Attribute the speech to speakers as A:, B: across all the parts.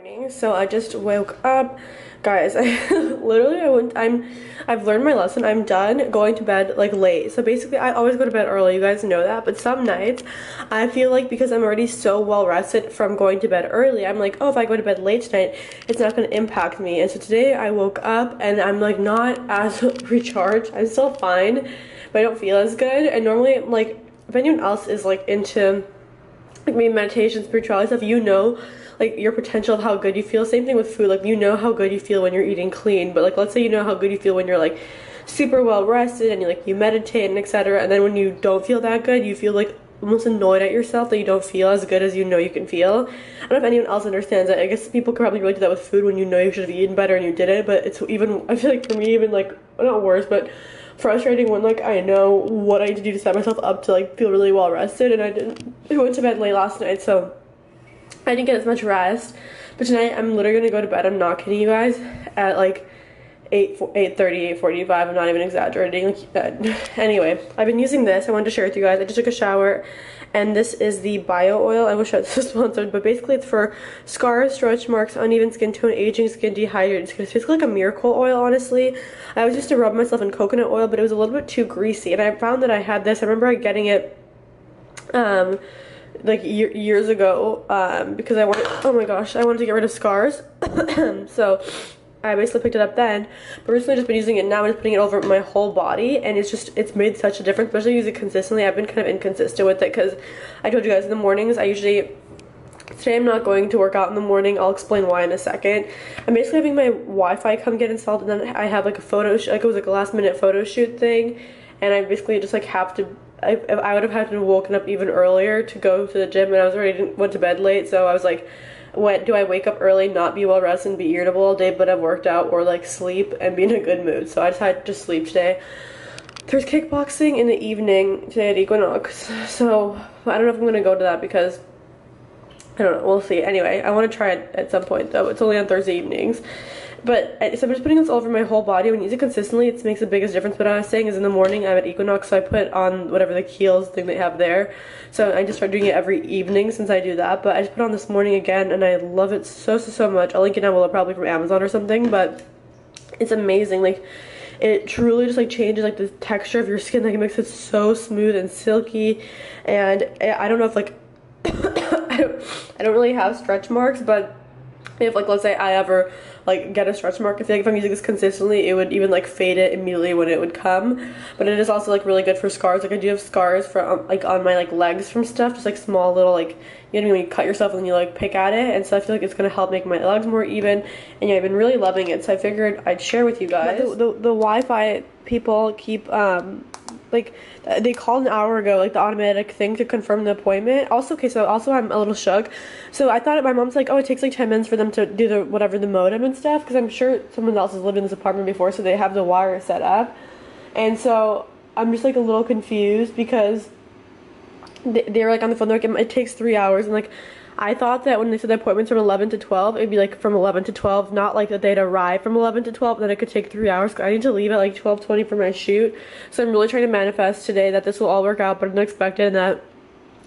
A: Morning. So I just woke up, guys. I've learned my lesson. I'm done going to bed like late. So basically I always go to bed early, you guys know that, but some nights I feel like because I'm already so well rested from going to bed early, I'm like, oh, if I go to bed late tonight, it's not going to impact me. And so today I woke up and I'm like not as recharged. I'm still fine, but I don't feel as good. And normally, like, if anyone else is like into like maybe meditation, spirituality stuff, you know, like your potential of how good you feel. Same thing with food, like you know how good you feel when you're eating clean, but like let's say you know how good you feel when you're like super well rested and you meditate and etc. And then when you don't feel that good, you feel like almost annoyed at yourself that you don't feel as good as you know you can feel. I don't know if anyone else understands that. I guess people could probably relate to that with food when you know you should have eaten better and you didn't, but it's even, I feel like for me, even like, not worse, but frustrating when like I know what I need to do to set myself up to like feel really well rested, and I went to bed late last night, so I didn't get as much rest. But tonight I'm literally gonna go to bed, I'm not kidding you guys, at like 8:30, 8:45. I'm not even exaggerating. Like, anyway, I've been using this. I wanted to share with you guys. I just took a shower, and this is the bio oil. I wish I was sponsored, but basically it's for scars, stretch marks, uneven skin tone, aging skin, dehydrated skin. It's basically like a miracle oil, honestly. I always used to rub myself in coconut oil, but it was a little bit too greasy, and I found that I had this. I remember getting it like years ago because I wanted, oh my gosh, I wanted to get rid of scars. So I basically picked it up then, but recently just been using it now. I'm just putting it over my whole body, and it's made such a difference, especially use it consistently. I've been kind of inconsistent with it because I told you guys in the mornings today I'm not going to work out in the morning. I'll explain why in a second. I'm basically having my Wi-Fi come get installed, and then I have like a photo like it was like a last minute photo shoot thing, and I basically just like have to, I would have had to have woken up even earlier to go to the gym, and I was already went to bed late, so I was like, what do I wake up early, not be well rested and be irritable all day, but I've worked out, or like sleep and be in a good mood? So I decided to sleep today. There's kickboxing in the evening today at Equinox, so I don't know if I'm gonna go to that because I don't know, we'll see. Anyway, I want to try it at some point though. It's only on Thursday evenings. But so I'm just putting this all over my whole body. When you use it consistently, it makes the biggest difference. But what I was saying is in the morning I'm at Equinox, so I put on whatever the Kiehl's thing they have there. So I just start doing it every evening since I do that. But I just put on this morning again, and I love it so much. I'll link it down below, probably from Amazon or something, but it's amazing. Like, it truly just like changes like the texture of your skin. Like, it makes it so smooth and silky. And I don't know if like I don't really have stretch marks, but if like let's say I ever like get a stretch mark, I feel like if I'm using this consistently, it would even like fade it immediately when it would come. But it is also like really good for scars. Like, I do have scars for like on my like legs from stuff, just like small little like, you know what I mean, when you cut yourself and then you like pick at it, and so I feel like it's gonna help make my legs more even. And yeah, I've been really loving it, so I figured I'd share with you guys. The Wi-Fi people keep like they called an hour ago, like the automatic thing to confirm the appointment. Also, okay, so also I'm a little shook. So I thought, my mom's like, oh, it takes like 10 minutes for them to do the whatever, the modem and stuff, because I'm sure someone else has lived in this apartment before, so they have the wire set up. And so I'm just like a little confused because they were like on the phone, they're like, it takes 3 hours, and like I thought that when they said the appointment's from 11 to 12, it'd be like from 11 to 12, not like that they'd arrive from 11 to 12, then it could take 3 hours. I need to leave at like 12:20 for my shoot. So I'm really trying to manifest today that this will all work out, but I'm unexpected, and that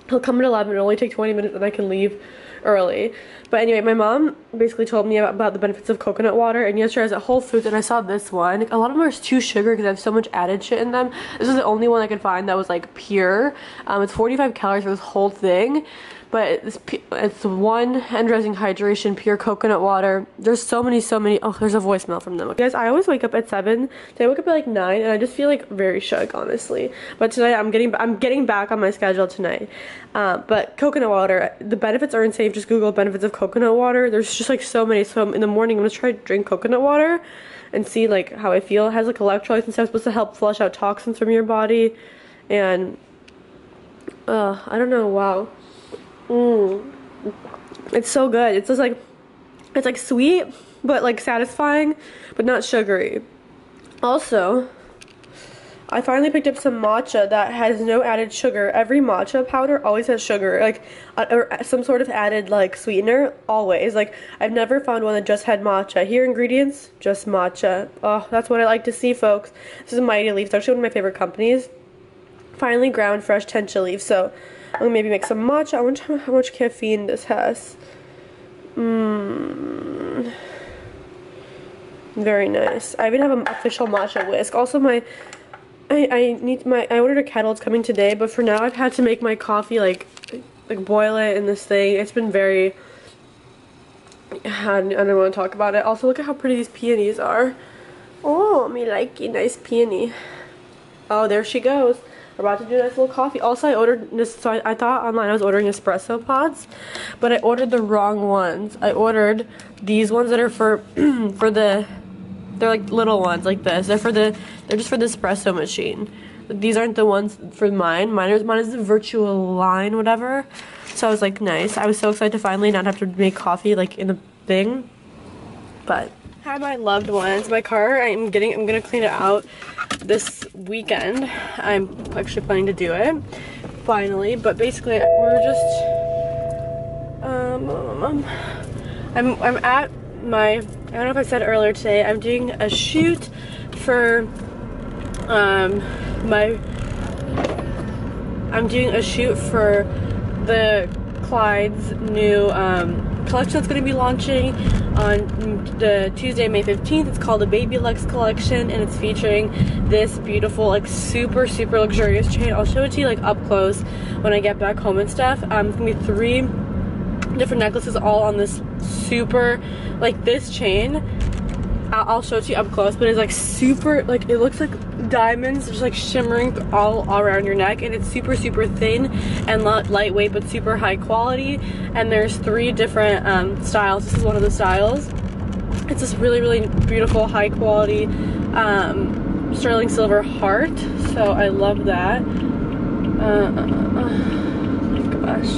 A: he'll come at 11, it'll only take 20 minutes, and I can leave early. But anyway, my mom basically told me about the benefits of coconut water, and yesterday I was at Whole Foods and I saw this one. A lot of them are too sugar because I have so much added shit in them. This is the only one I could find that was like pure. It's 45 calories for this whole thing. But it's one energizing hydration, pure coconut water. There's so many, oh, there's a voicemail from them. Guys, I always wake up at 7. Today I woke up at like 9, and I just feel like very shook, honestly. But tonight I'm getting back on my schedule tonight. But coconut water, the benefits are insane. Just Google benefits of coconut water. There's just like so many. So in the morning I'm gonna try to drink coconut water and see like how I feel. It has like electrolytes and stuff, supposed to help flush out toxins from your body. And I don't know, wow. It's so good. It's just like, it's like sweet but like satisfying, but not sugary. Also, I finally picked up some matcha that has no added sugar. Every matcha powder always has sugar, like or some sort of added like sweetener, always. Like, I've never found one that just had matcha. Here, ingredients, just matcha. Oh, that's what I like to see, folks. This is Mighty Leaf. It's actually one of my favorite companies. Finely ground fresh tencha leaf. So I'm gonna maybe make some matcha. I wonder how much caffeine this has. Very nice. I even have an official matcha whisk. Also, I ordered a kettle. It's coming today, but for now I've had to make my coffee, like boil it in this thing. It's been very, I don't want to talk about it. Also, look at how pretty these peonies are. Oh, me likey, nice peony. Oh, there she goes. We're about to do a nice little coffee. Also, I ordered this, so I thought online I was ordering espresso pods, but I ordered the wrong ones. I ordered these ones that are for they're like little ones like this. They're just for the espresso machine. These aren't the ones for mine. Mine is the virtual line, whatever. So I was like, nice. I was so excited to finally not have to make coffee like in the thing. But hi, my loved ones. My car, I'm gonna clean it out this weekend. I'm actually planning to do it finally. But basically, we're just I'm at my, I don't know if I said earlier today, I'm doing a shoot for the Clyde's new collection that's going to be launching on the Tuesday, May 15th. It's called the Baby Luxe collection, and it's featuring this beautiful, like super luxurious chain. I'll show it to you like up close when I get back home and stuff. It's going to be 3 different necklaces all on this super, like this chain. I'll show it to you up close, but it's like super, like it looks like diamonds just like shimmering all around your neck, and it's super thin and lightweight but super high quality. And there's 3 different styles. This is one of the styles. It's this really beautiful high quality sterling silver heart, so I love that. Oh my gosh,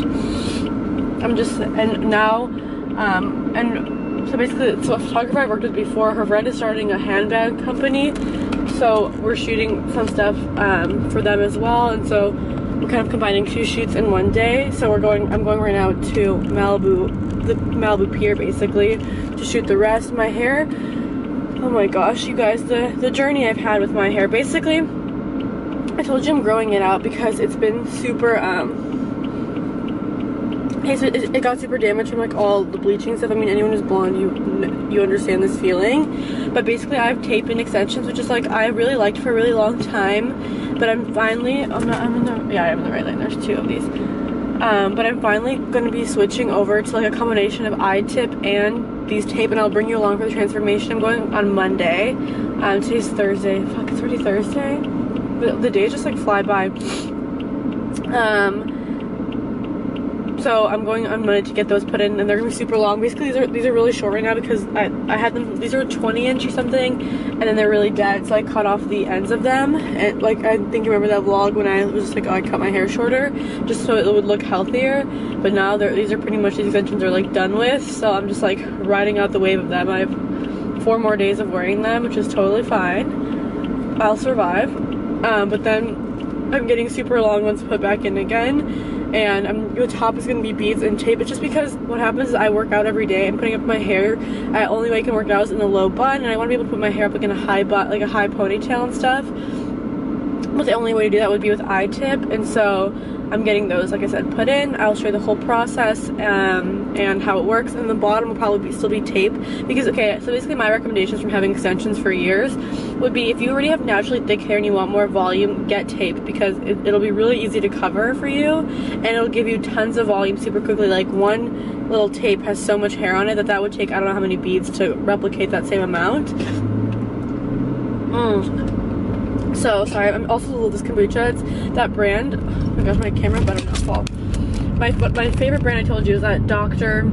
A: so basically, so a photographer I worked with before, her friend is starting a handbag company, so we're shooting some stuff for them as well, and so we're kind of combining 2 shoots in one day. So I'm going right now to Malibu, the Malibu pier basically, to shoot the rest. My hair, oh my gosh, you guys, the journey I've had with my hair. Basically, I told you I'm growing it out because it's been super, it got super damaged from like all the bleaching stuff. I mean, anyone who's blonde, you understand this feeling. But basically, I have tape and extensions, which is like I really liked for a really long time. But I'm finally, I'm in the right lane. There's 2 of these. But I'm finally going to be switching over to like a combination of eye-tip and these tape, and I'll bring you along for the transformation. I'm going on Monday. Today's Thursday. Fuck, it's already Thursday. The days just like fly by. So I'm going on Monday to get those put in, and they're gonna be super long. Basically, these are really short right now because I had them. These are 20-inch or something, and then they're really dead. So I cut off the ends of them, and like I think you remember that vlog when I was just like, oh, I cut my hair shorter just so it would look healthier. But now these extensions are like done with. So I'm just like riding out the wave of them. I have 4 more days of wearing them, which is totally fine. I'll survive. But then I'm getting super long ones put back in again. And the top is going to be beads and tape. It's just because what happens is I work out every day. I'm putting up my hair. The only way I can work out is in the low bun, and I want to be able to put my hair up like in a high bun, like a high ponytail and stuff. But the only way to do that would be with eye tip, and so I'm getting those, like I said, put in. I'll show you the whole process and how it works. And the bottom will probably still be tape because, okay, so basically my recommendations from having extensions for years would be if you already have naturally thick hair and you want more volume, get tape because it'll be really easy to cover for you, and it'll give you tons of volume super quickly. Like one little tape has so much hair on it that would take I don't know how many beads to replicate that same amount. So sorry, I'm also a little this kombucha. It's that brand. Oh my gosh, my camera better not fall. My favorite brand I told you is that Dr.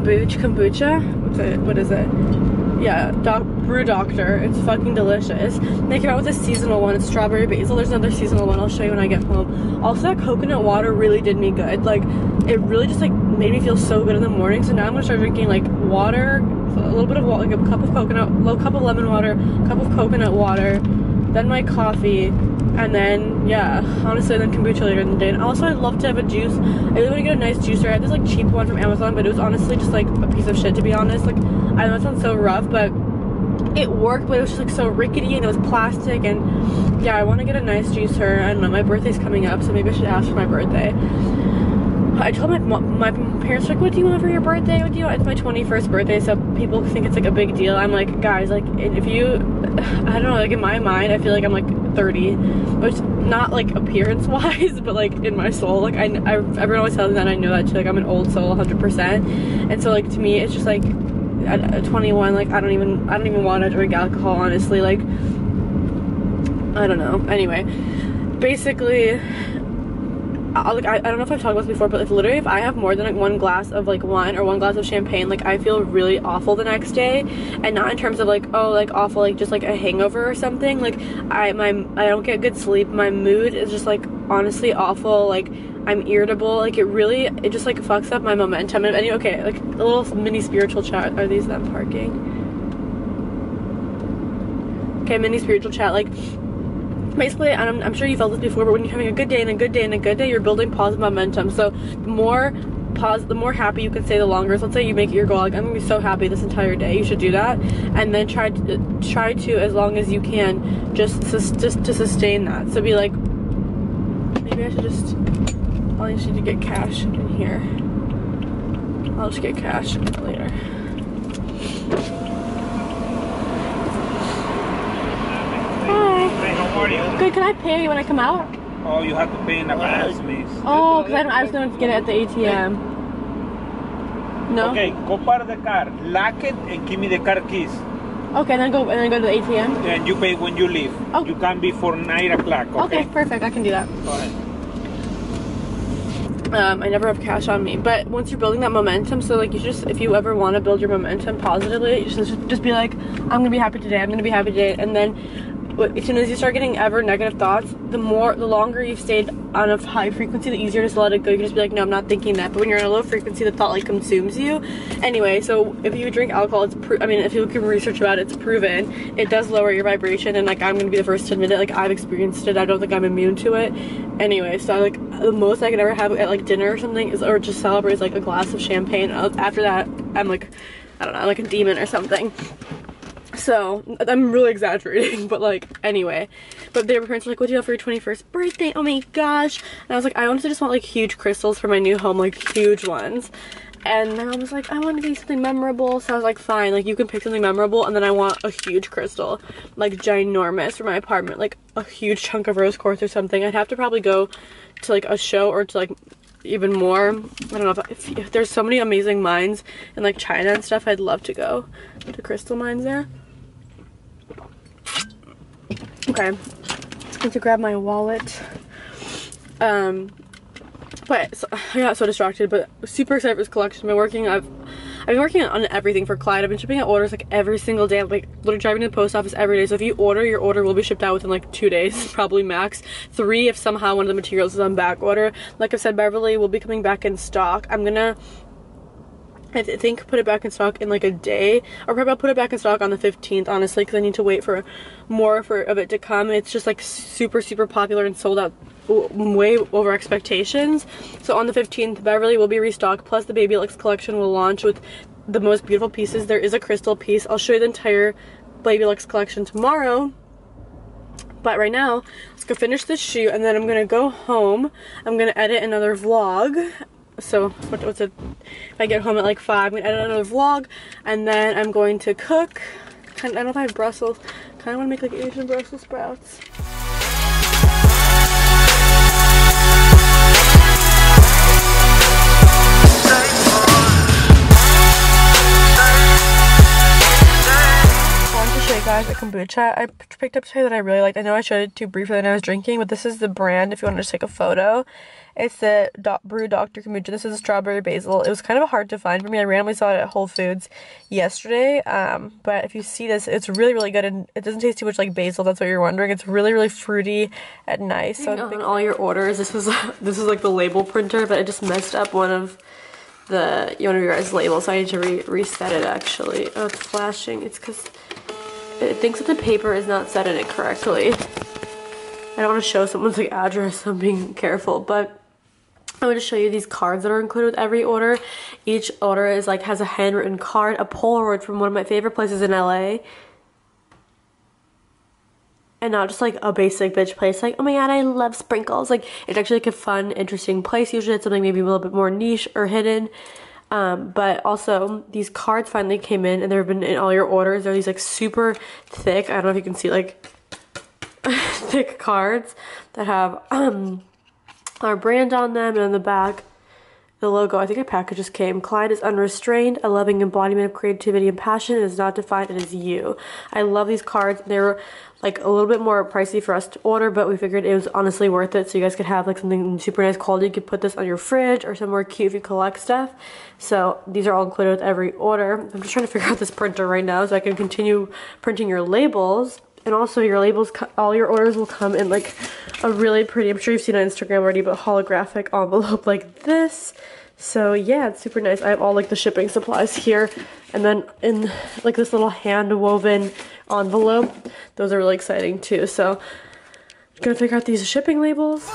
A: Kombucha. What is it? Yeah, Brew Doctor. It's fucking delicious. They came out with a seasonal one. It's strawberry basil. There's another seasonal one I'll show you when I get home. Also, that coconut water really did me good. Like, it really just like made me feel so good in the morning. So now I'm gonna start drinking like water, a little bit of water, like a cup of coconut, cup of lemon water, cup of coconut water, then my coffee, and then yeah, honestly, then kombucha later in the day. And also, I'd love to have a juice. I really want to get a nice juicer. I had this like cheap one from Amazon, but it was honestly just like a piece of shit, to be honest. Like, I know it sounds so rough, but it worked, but it was just like so rickety and it was plastic. And yeah, I want to get a nice juicer. I don't know, my birthday's coming up, so maybe I should ask for my birthday. I told my parents, like, what do you want for your birthday? What do you want? It's my 21st birthday, so people think it's like a big deal. I'm like, guys, like, if you, I don't know, like in my mind, I feel like I'm like 30, which not like appearance wise, but like in my soul, like everyone always tells me that, I know that too, like I'm an old soul 100%. And so like to me, it's just like at 21, like I don't even want to drink alcohol, honestly. Like, I don't know. Anyway, basically, I don't know if I've talked about this before, but like literally if I have more than like one glass of like wine or one glass of champagne, like I feel really awful the next day. And not in terms of like, oh, like awful, like just like a hangover or something. Like I don't get good sleep. My mood is just like honestly awful. Like I'm irritable. Like it just like fucks up my momentum. And okay, like a little mini spiritual chat. Are these them parking? Okay, mini spiritual chat. Like, basically, I'm sure you felt this before, but when you're having a good day and a good day and a good day, you're building positive momentum. So the more happy you can stay, the longer. So let's say you make it your goal, like I'm gonna be so happy this entire day. You should do that, and then try to as long as you can just to sustain that. So be like, maybe I should just. I'll just need to get cash in here. I'll just get cash later. Good, can I pay when I come out?
B: Oh, you have to pay in advance, miss.
A: Oh, because I was going to get it at the ATM. No?
B: Okay, go park the car, lock it, and give me the car keys.
A: Okay, then go to the ATM?
B: And you pay when you leave.
A: Oh.
B: You come before 9 o'clock, okay?
A: Okay, perfect, I can do that.
B: Go ahead.
A: I never have cash on me, but once you're building that momentum, so like you just, if you ever want to build your momentum positively, you just be like, I'm going to be happy today, I'm going to be happy today, and then as soon as you start getting ever negative thoughts, the longer you've stayed on a high frequency, the easier it is to let it go. You can just be like, no, I'm not thinking that. But when you're in a low frequency, the thought like consumes you. Anyway, so if you drink alcohol, if you can research about it, it's proven. It does lower your vibration, and like I'm gonna be the first to admit it. Like I've experienced it. I don't think I'm immune to it. Anyway, so like the most I can ever have at like dinner or something or just celebrate is like a glass of champagne. After that, I'm like, I don't know, I'm like a demon or something. So, I'm really exaggerating, but like, anyway. But their parents were like, what do you have for your 21st birthday? Oh my gosh. And I was like, I honestly just want like huge crystals for my new home, like huge ones. And my mom was like, I want to get you something memorable. So I was like, fine, like you can pick something memorable, and then I want a huge crystal, like ginormous for my apartment, like a huge chunk of rose quartz or something. I'd have to probably go to like a show or to like even more. I don't know if there's so many amazing mines in like China and stuff. I'd love to go to crystal mines there. Okay, I need to grab my wallet. But so, I got so distracted, but super excited for this collection. I've been working on everything for Clyde. I've been shipping out orders like every single day. I'm like literally driving to the post office every day. So if you order, your order will be shipped out within like 2 days, probably max 3 if somehow one of the materials is on back order. Like I've said, Beverly will be coming back in stock. I'm gonna, I think, put it back in stock in like a day, or probably I'll put it back in stock on the 15th, honestly, because I need to wait for more of it to come. It's just like super popular and sold out way over expectations. So on the 15th, Beverly will be restocked, plus the Baby Lux collection will launch with the most beautiful pieces. There is a crystal piece. I'll show you the entire Baby Lux collection tomorrow. But right now, let's go finish this shoot, and then I'm gonna go home. I'm gonna edit another vlog. So what's it? If I get home at like 5, I'm gonna edit another vlog, and then I'm going to cook. I don't know if I have Brussels. Kind of want to make like Asian Brussels sprouts. Guys, a kombucha I picked up today that I really liked. I know I showed it too briefly when I was drinking, but this is the brand if you want to just take a photo. It's the Brew Doctor kombucha. This is a strawberry basil. It was kind of hard to find for me. I randomly saw it at Whole Foods yesterday, but if you see this, it's really good, and it doesn't taste too much like basil. That's what you're wondering. It's really fruity and nice. So on all your orders, this is like the label printer, but it just messed up one of your guys' labels, so I need to reset it actually. Oh, it's flashing. It's because it thinks that the paper is not set in it correctly. I don't want to show someone's like address, so I'm being careful, but I'm going to show you these cards that are included with every order. Each order is like has a handwritten card, a Polaroid from one of my favorite places in LA. and not just like a basic bitch place like, oh my god, I love sprinkles. Like, it's actually like a fun, interesting place. Usually it's something maybe a little bit more niche or hidden. But also these cards finally came in, and they've been in all your orders. They're these like super thick, I don't know if you can see, like thick cards that have our brand on them, and on the back the logo. I think a package just came. Clyde is unrestrained, a loving embodiment of creativity and passion. It is not defined, it is you. I love these cards. They're like a little bit more pricey for us to order, but we figured it was honestly worth it, so you guys could have like something super nice quality. You could put this on your fridge or somewhere cute if you collect stuff. So these are all included with every order. I'm just trying to figure out this printer right now so I can continue printing your labels. And also your labels, all your orders will come in like a really pretty, I'm sure you've seen on Instagram already, but holographic envelope like this. So yeah, it's super nice. I have all like the shipping supplies here. And then in like this little hand woven envelope, those are really exciting too. So I'm gonna figure out these shipping labels.